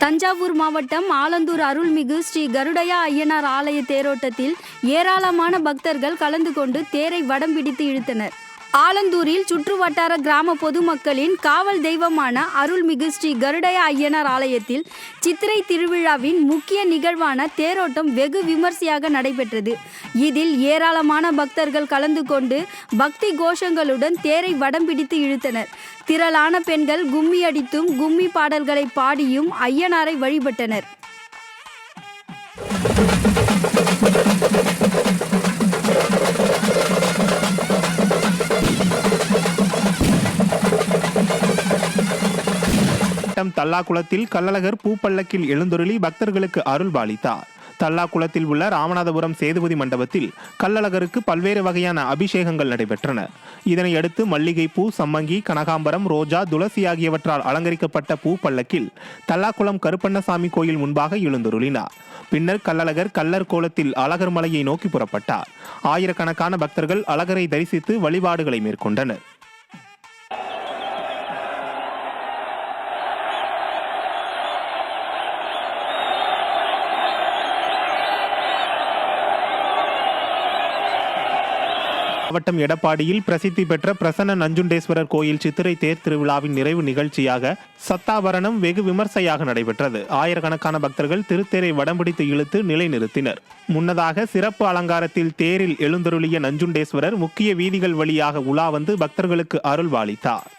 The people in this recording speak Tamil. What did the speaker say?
தஞ்சாவூர் மாவட்டம் ஆலந்தூர் அருள்மிகு ஸ்ரீ கருடையா ஐயனார் ஆலய தேரோட்டத்தில் ஏராளமான பக்தர்கள் கலந்து கொண்டு தேரை வடம் பிடித்து இழுத்தனர். ஆலந்தூரில் சுற்று வட்டார கிராம பொதுமக்களின் காவல் தெய்வமான அருள்மிகு ஸ்ரீ கருடையா ஐயனார் ஆலயத்தில் சித்திரை திருவிழாவின் முக்கிய நிகழ்வான தேரோட்டம் வெகு விமர்சையாக நடைபெற்றது. இதில் ஏராளமான பக்தர்கள் கலந்து கொண்டு பக்தி கோஷங்களுடன் தேரை வடம் பிடித்து இழுத்தனர். திரளான பெண்கள் கும்மி அடித்தும் கும்மி பாடல்களை பாடியும் ஐயனாரை வழிபட்டனர். தல்லாக்குளத்தில் கள்ளழகர் பூப்பல்லக்கில் எழுந்தருளி பக்தர்களுக்கு அருள் பாலித்தார். தல்லாக்குளத்தில் உள்ள ராமநாதபுரம் சேதுபதி மண்டபத்தில் கள்ளழகருக்கு பல்வேறு வகையான அபிஷேகங்கள் நடைபெற்றன. இதனையடுத்து மல்லிகைப்பூ, சம்மங்கி, கனகாம்பரம், ரோஜா, துளசி ஆகியவற்றால் அலங்கரிக்கப்பட்ட பூப்பல்லக்கில் தல்லாக்குளம் கருப்பண்ணசாமி கோயில் முன்பாக எழுந்தருளினார். பின்னர் கள்ளழகர் கள்ளர் கோலத்தில் அழகர் மலையை நோக்கி புறப்பட்டார். ஆயிரக்கணக்கான பக்தர்கள் அழகரை தரிசித்து வழிபாடுகளை மேற்கொண்டனர். மாவட்டம் எடப்பாடியில் பிரசித்தி பெற்ற பிரசன்ன நஞ்சுண்டேஸ்வரர் கோயில் சித்திரை தேர் திருவிழாவின் நிறைவு நிகழ்ச்சியாக சத்தாபரணம் வெகு விமர்சையாக நடைபெற்றது. ஆயிரக்கணக்கான பக்தர்கள் திருத்தேரை வடம்பிடித்து இழுத்து நிலைநிறுத்தினர். முன்னதாக சிறப்பு அலங்காரத்தில் தேரில் எழுந்தருளிய நஞ்சுண்டேஸ்வரர் முக்கிய வீதிகள் வழியாக உலா வந்து பக்தர்களுக்கு அருள் பாலித்தார்.